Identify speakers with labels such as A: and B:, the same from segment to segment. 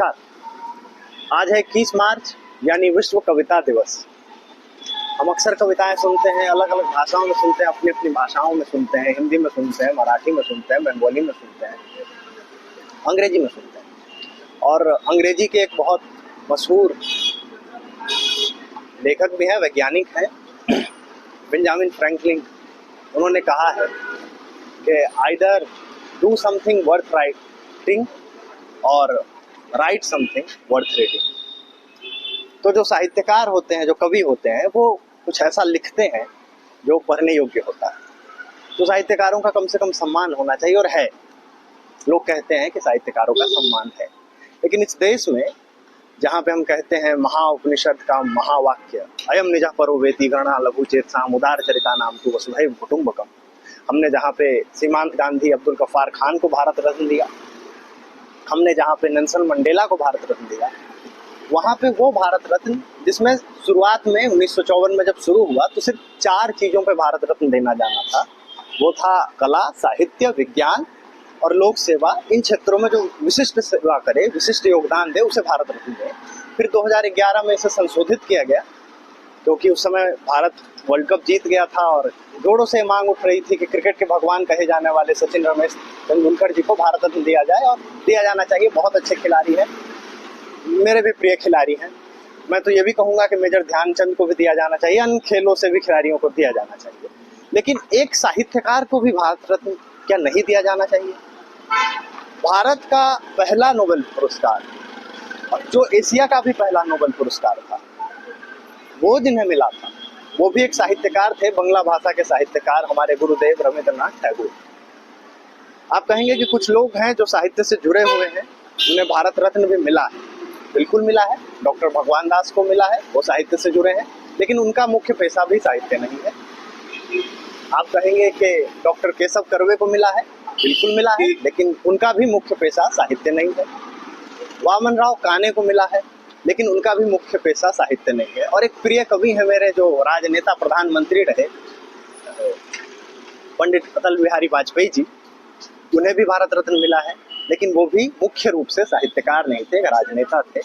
A: आज है 21 मार्च यानी विश्व कविता दिवस। हम अक्सर कविताएं सुनते हैं, अलग अलग भाषाओं में सुनते हैं, अपनी अपनी भाषाओं में सुनते हैं, हिंदी में सुनते हैं, मराठी में सुनते हैं, बंगाली में सुनते हैं, अंग्रेजी में सुनते हैं। और अंग्रेजी के एक बहुत मशहूर लेखक भी हैं, वैज्ञानिक हैं, बेंजामिन फ्रैंकलिन। उन्होंने कहा है कि either do something worth writing और राइट समथिंग वर्थ रीडिंग। तो जो साहित्यकार होते हैं, जो कवि होते हैं, वो कुछ ऐसा लिखते हैं जो पढ़ने योग्य होता है। तो साहित्यकारों का कम से कम सम्मान होना चाहिए, और है। लोग कहते हैं कि साहित्यकारों का सम्मान है, लेकिन इस देश में जहाँ पे हम कहते हैं महाउपनिषद का महावाक्य अयम निजा परो वेति गणा लघु चेतसाम उदार चरिता नाम तु वसुधैव कुटुंबकम, हमने जहाँ पे सीमांत गांधी अब्दुल गफ्फार खान को भारत रत्न दिया, हमने जहाँ पे नेल्सन मंडेला को भारत रत्न दिया, वहाँ पे वो भारत रत्न जिसमें शुरुआत में 1954 में जब शुरू हुआ तो सिर्फ 4 चीज़ों पे भारत रत्न देना जाना था। वो था कला, साहित्य, विज्ञान और लोक सेवा। इन क्षेत्रों में जो विशिष्ट सेवा करे, विशिष्ट योगदान दे, उसे भारत रत्न दे। फिर 2011 में इसे संशोधित किया गया, क्योंकि उस समय भारत वर्ल्ड कप जीत गया था और जोरों से मांग उठ रही थी कि क्रिकेट के भगवान कहे जाने वाले सचिन रमेश तेंदुलकर जी को भारत रत्न दिया जाए, और दिया जाना चाहिए। बहुत अच्छे खिलाड़ी हैं, मेरे भी प्रिय खिलाड़ी हैं। मैं तो ये भी कहूँगा कि मेजर ध्यानचंद को भी दिया जाना चाहिए, अन्य खेलों से भी खिलाड़ियों को दिया जाना चाहिए। लेकिन एक साहित्यकार को भी भारत रत्न क्या नहीं दिया जाना चाहिए? भारत का पहला नोबेल पुरस्कार, जो एशिया का भी पहला नोबेल पुरस्कार था, वो जिन्हें मिला था वो भी एक साहित्यकार थे, बंगला भाषा के साहित्यकार, हमारे गुरुदेव रविंद्रनाथ टैगोर। आप कहेंगे कि कुछ लोग हैं जो साहित्य से जुड़े हुए हैं, उन्हें भारत रत्न भी मिला है। बिल्कुल मिला है। डॉक्टर भगवान दास को मिला है, वो साहित्य से जुड़े हैं, लेकिन उनका मुख्य पेशा भी साहित्य नहीं है। आप कहेंगे कि डॉक्टर केशव कर्वे को मिला है, बिल्कुल मिला है, लेकिन उनका भी मुख्य पेशा साहित्य नहीं है। वामन राव काने को मिला है, लेकिन उनका भी मुख्य पेशा साहित्य नहीं है। और एक प्रिय कवि है मेरे, जो राजनेता प्रधानमंत्री रहे, पंडित अटल बिहारी वाजपेयी जी, उन्हें भी भारत रत्न मिला है, लेकिन वो भी मुख्य रूप से साहित्यकार नहीं थे, राजनेता थे।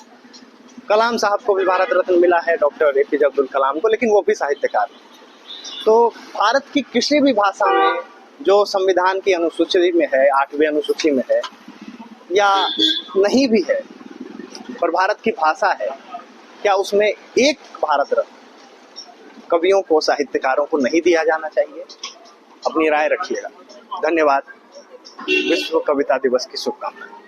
A: कलाम साहब को भी भारत रत्न मिला है, डॉक्टर एपीजे अब्दुल कलाम को, लेकिन वो भी साहित्यकार थे। तो भारत की किसी भी भाषा में जो संविधान की अनुसूची में है, 8वीं अनुसूची में है, या नहीं भी है, पर भारत की भाषा है, क्या उसमें एक भारत रत्न कवियों को, साहित्यकारों को नहीं दिया जाना चाहिए? अपनी राय रखिएगा। धन्यवाद। विश्व कविता दिवस की शुभकामनाएं।